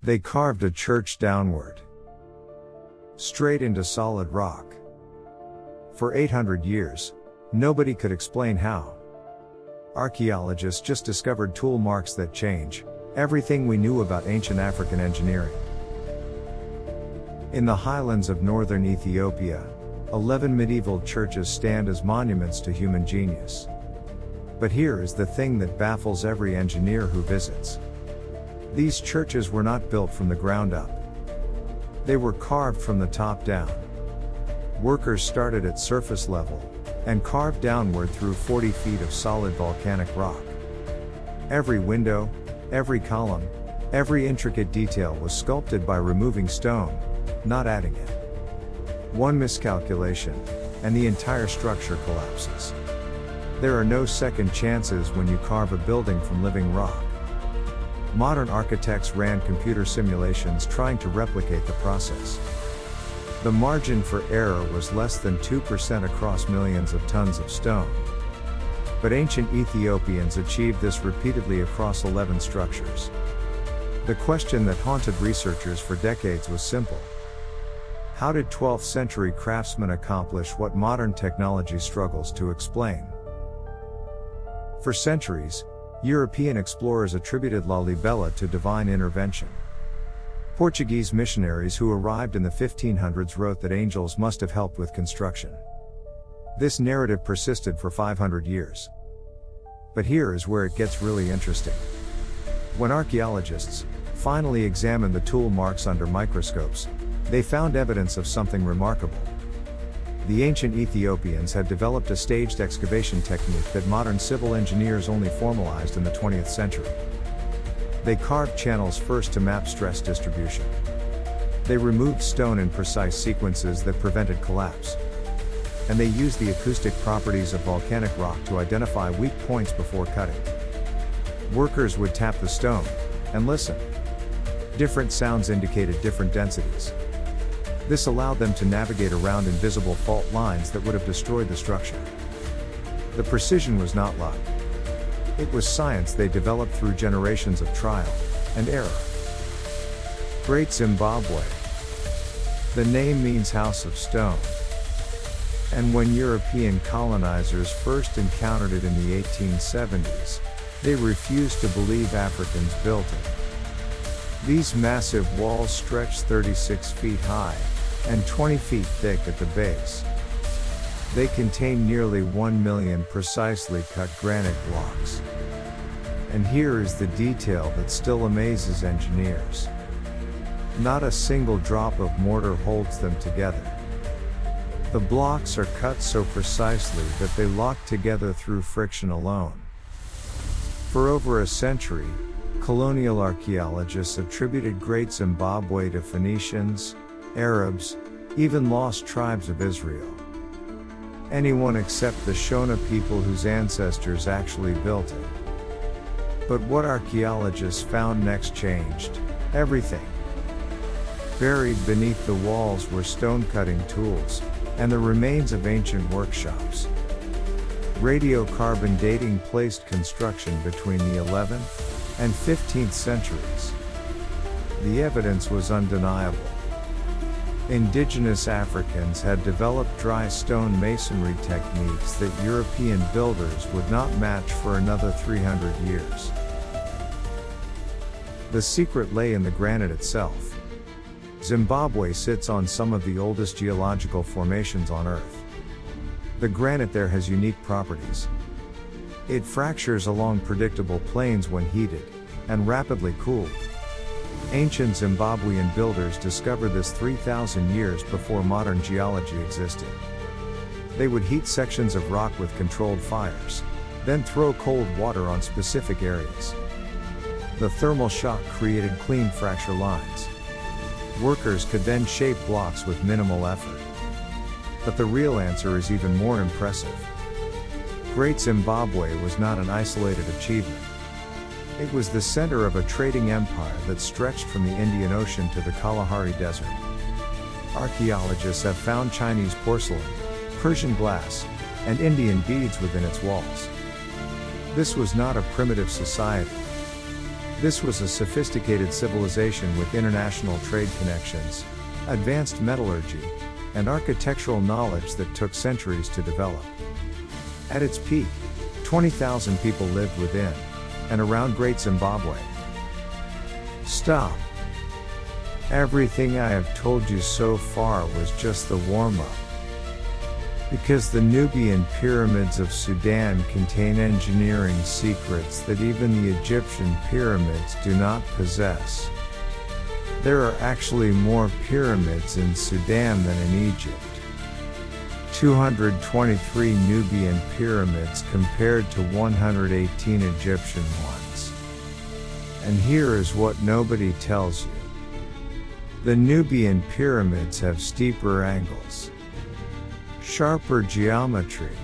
They carved a church downward, straight into solid rock. For 800 years, nobody could explain how. Archaeologists just discovered tool marks that change everything we knew about ancient African engineering. In the highlands of northern Ethiopia, 11 medieval churches stand as monuments to human genius. But here is the thing that baffles every engineer who visits. These churches were not built from the ground up. They were carved from the top down. Workers started at surface level and carved downward through 40 feet of solid volcanic rock. Every window, every column, every intricate detail was sculpted by removing stone, not adding it. One miscalculation, and the entire structure collapses. There are no second chances when you carve a building from living rock. Modern architects ran computer simulations trying to replicate the process. The margin for error was less than 2% across millions of tons of stone. But ancient Ethiopians achieved this repeatedly across 11 structures. The question that haunted researchers for decades was simple. How did 12th century craftsmen accomplish what modern technology struggles to explain? For centuries, European explorers attributed Lalibela to divine intervention. Portuguese missionaries who arrived in the 1500s wrote that angels must have helped with construction. This narrative persisted for 500 years. But here is where it gets really interesting. When archaeologists finally examined the tool marks under microscopes, they found evidence of something remarkable. The ancient Ethiopians had developed a staged excavation technique that modern civil engineers only formalized in the 20th century. They carved channels first to map stress distribution. They removed stone in precise sequences that prevented collapse. And they used the acoustic properties of volcanic rock to identify weak points before cutting. Workers would tap the stone and listen. Different sounds indicated different densities. This allowed them to navigate around invisible fault lines that would have destroyed the structure. The precision was not luck. It was science they developed through generations of trial and error. Great Zimbabwe. The name means house of stone. And when European colonizers first encountered it in the 1870s, they refused to believe Africans built it. These massive walls stretched 36 feet high and 20 feet thick at the base. They contain nearly 1 million precisely cut granite blocks. And here is the detail that still amazes engineers. Not a single drop of mortar holds them together. The blocks are cut so precisely that they lock together through friction alone. For over a century, colonial archaeologists attributed Great Zimbabwe to Phoenicians, Arabs, even lost tribes of Israel. Anyone except the Shona people whose ancestors actually built it. But what archaeologists found next changed everything. Buried beneath the walls were stone-cutting tools and the remains of ancient workshops. Radiocarbon dating placed construction between the 11th and 15th centuries. The evidence was undeniable. Indigenous Africans had developed dry stone masonry techniques that European builders would not match for another 300 years. The secret lay in the granite itself. Zimbabwe sits on some of the oldest geological formations on Earth. The granite there has unique properties. It fractures along predictable planes when heated, and rapidly cooled. Ancient Zimbabwean builders discovered this 3,000 years before modern geology existed. They would heat sections of rock with controlled fires, then throw cold water on specific areas. The thermal shock created clean fracture lines. Workers could then shape blocks with minimal effort. But the real answer is even more impressive. Great Zimbabwe was not an isolated achievement. It was the center of a trading empire that stretched from the Indian Ocean to the Kalahari Desert. Archaeologists have found Chinese porcelain, Persian glass, and Indian beads within its walls. This was not a primitive society. This was a sophisticated civilization with international trade connections, advanced metallurgy, and architectural knowledge that took centuries to develop. At its peak, 20,000 people lived within and around Great Zimbabwe. Stop. Everything I have told you so far was just the warm-up. Because the Nubian pyramids of Sudan contain engineering secrets that even the Egyptian pyramids do not possess. There are actually more pyramids in Sudan than in Egypt. 223 Nubian pyramids compared to 118 Egyptian ones. And here is what nobody tells you. The Nubian pyramids have steeper angles, sharper geometry,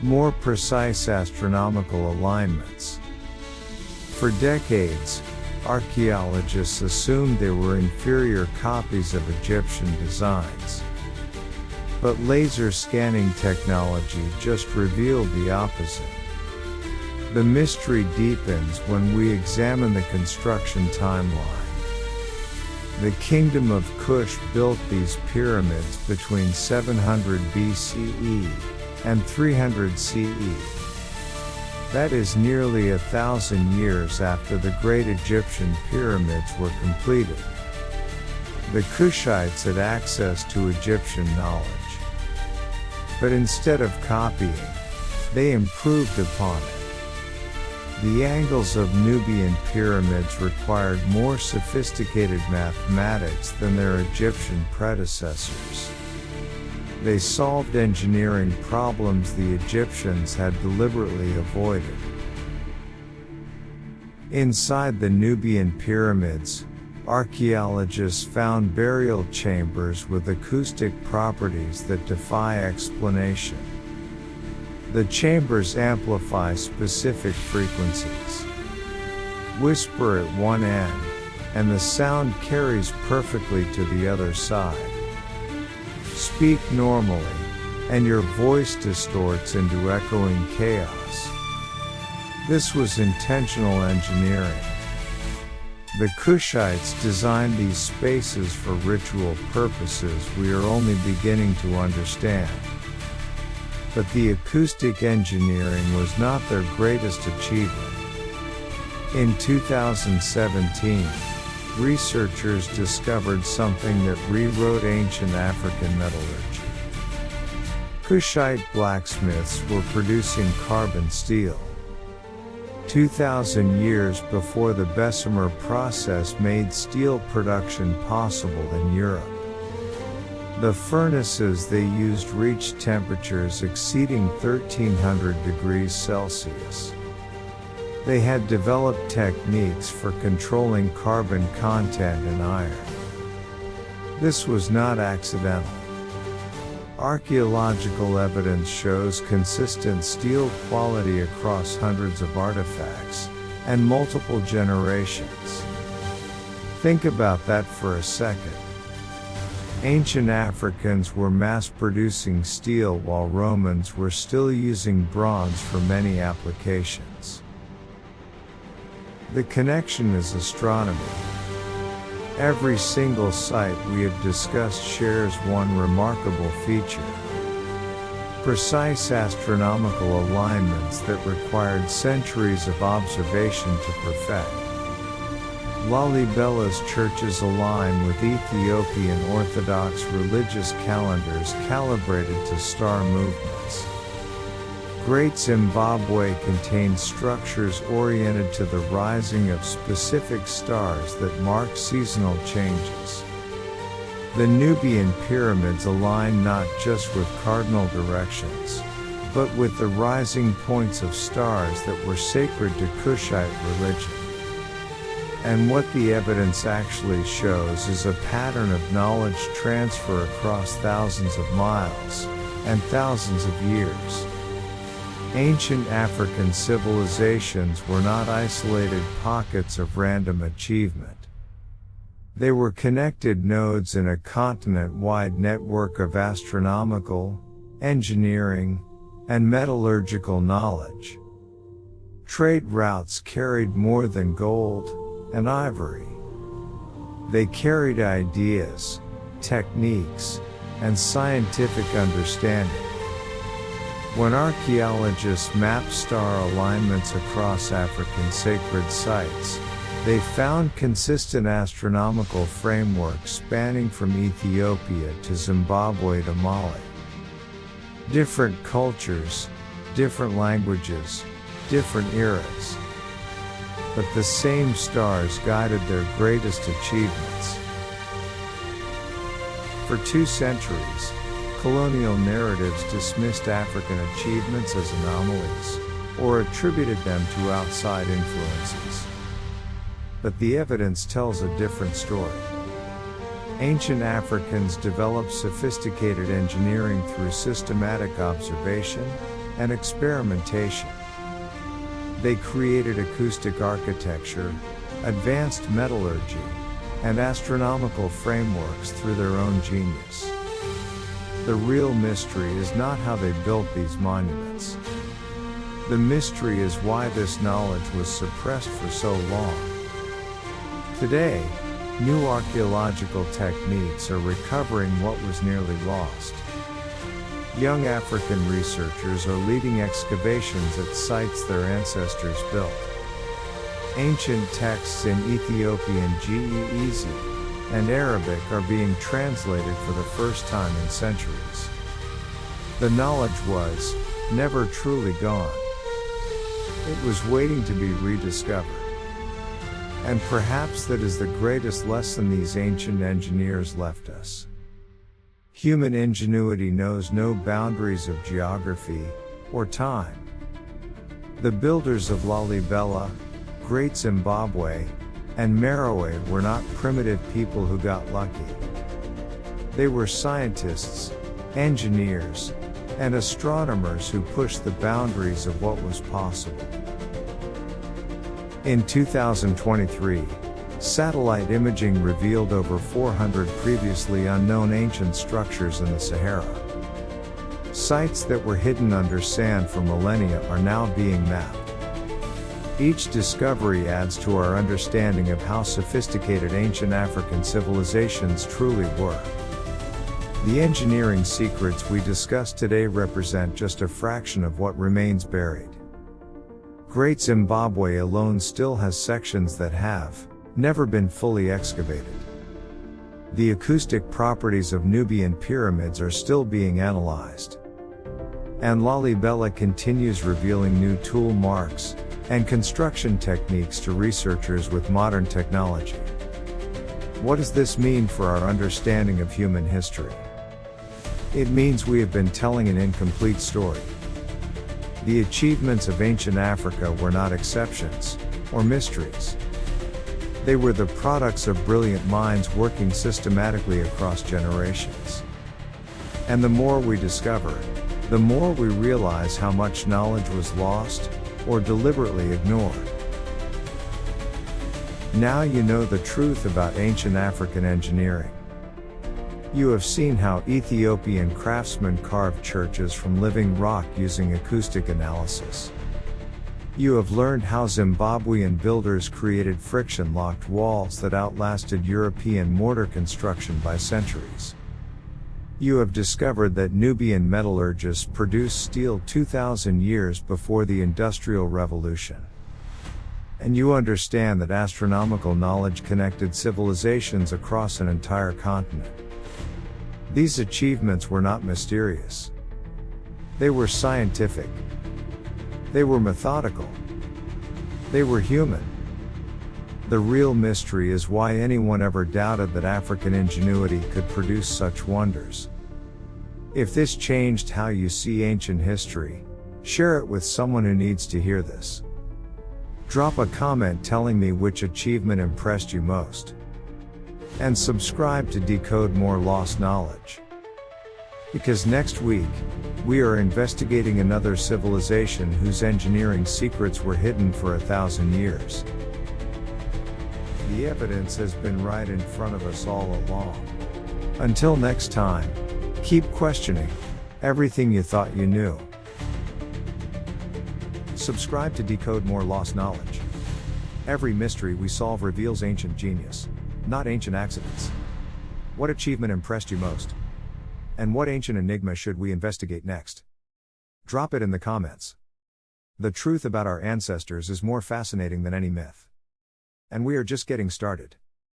more precise astronomical alignments. For decades, archaeologists assumed they were inferior copies of Egyptian designs. But laser scanning technology just revealed the opposite. The mystery deepens when we examine the construction timeline. The Kingdom of Kush built these pyramids between 700 BCE and 300 CE. That is nearly 1,000 years after the great Egyptian pyramids were completed. The Kushites had access to Egyptian knowledge. But instead of copying, they improved upon it. The angles of Nubian pyramids required more sophisticated mathematics than their Egyptian predecessors. They solved engineering problems the Egyptians had deliberately avoided. Inside the Nubian pyramids, archaeologists found burial chambers with acoustic properties that defy explanation. The chambers amplify specific frequencies. Whisper at one end, and the sound carries perfectly to the other side. Speak normally, and your voice distorts into echoing chaos. This was intentional engineering. The Kushites designed these spaces for ritual purposes we are only beginning to understand. But the acoustic engineering was not their greatest achievement. In 2017, researchers discovered something that rewrote ancient African metallurgy. Kushite blacksmiths were producing carbon steel. 2,000 years before the Bessemer process made steel production possible in Europe. The furnaces they used reached temperatures exceeding 1,300 degrees Celsius. They had developed techniques for controlling carbon content in iron. This was not accidental. Archaeological evidence shows consistent steel quality across hundreds of artifacts and multiple generations. Think about that for a second. Ancient Africans were mass-producing steel while Romans were still using bronze for many applications. The connection is astronomy. Every single site we have discussed shares one remarkable feature: precise astronomical alignments that required centuries of observation to perfect. Lalibela's churches align with Ethiopian Orthodox religious calendars calibrated to star movements. Great Zimbabwe contains structures oriented to the rising of specific stars that mark seasonal changes. The Nubian pyramids align not just with cardinal directions, but with the rising points of stars that were sacred to Kushite religion. And what the evidence actually shows is a pattern of knowledge transfer across thousands of miles and thousands of years. Ancient African civilizations were not isolated pockets of random achievement. They were connected nodes in a continent-wide network of astronomical, engineering, and metallurgical knowledge. Trade routes carried more than gold and ivory. They carried ideas, techniques, and scientific understanding. When archaeologists map star alignments across African sacred sites, they found consistent astronomical frameworks spanning from Ethiopia to Zimbabwe to Mali. Different cultures, different languages, different eras. But the same stars guided their greatest achievements. For 2 centuries, colonial narratives dismissed African achievements as anomalies, or attributed them to outside influences. But the evidence tells a different story. Ancient Africans developed sophisticated engineering through systematic observation and experimentation. They created acoustic architecture, advanced metallurgy, and astronomical frameworks through their own genius. The real mystery is not how they built these monuments. The mystery is why this knowledge was suppressed for so long. Today, new archaeological techniques are recovering what was nearly lost. Young African researchers are leading excavations at sites their ancestors built. Ancient texts in Ethiopian Ge'ez and Arabic are being translated for the first time in centuries. The knowledge was never truly gone. It was waiting to be rediscovered. And perhaps that is the greatest lesson these ancient engineers left us. Human ingenuity knows no boundaries of geography or time. The builders of Lalibela, Great Zimbabwe, and Meroe were not primitive people who got lucky. They were scientists, engineers, and astronomers who pushed the boundaries of what was possible. In 2023, satellite imaging revealed over 400 previously unknown ancient structures in the Sahara. Sites that were hidden under sand for millennia are now being mapped. Each discovery adds to our understanding of how sophisticated ancient African civilizations truly were. The engineering secrets we discuss today represent just a fraction of what remains buried. Great Zimbabwe alone still has sections that have never been fully excavated. The acoustic properties of Nubian pyramids are still being analyzed. And Lalibela continues revealing new tool marks and construction techniques to researchers with modern technology. What does this mean for our understanding of human history? It means we have been telling an incomplete story. The achievements of ancient Africa were not exceptions or mysteries. They were the products of brilliant minds working systematically across generations. And the more we discover, the more we realize how much knowledge was lost or deliberately ignored. Now you know the truth about ancient African engineering. You have seen how Ethiopian craftsmen carved churches from living rock using acoustic analysis. You have learned how Zimbabwean builders created friction-locked walls that outlasted European mortar construction by centuries. You have discovered that Nubian metallurgists produced steel 2,000 years before the Industrial Revolution. And you understand that astronomical knowledge connected civilizations across an entire continent. These achievements were not mysterious. They were scientific. They were methodical. They were human. The real mystery is why anyone ever doubted that African ingenuity could produce such wonders. If this changed how you see ancient history, share it with someone who needs to hear this. Drop a comment telling me which achievement impressed you most. And subscribe to Decode More Lost Knowledge. Because next week, we are investigating another civilization whose engineering secrets were hidden for 1,000 years. The evidence has been right in front of us all along. Until next time, keep questioning everything you thought you knew. Subscribe to Decode More Lost Knowledge. Every mystery we solve reveals ancient genius, not ancient accidents. What achievement impressed you most? And what ancient enigma should we investigate next? Drop it in the comments. The truth about our ancestors is more fascinating than any myth. And we are just getting started.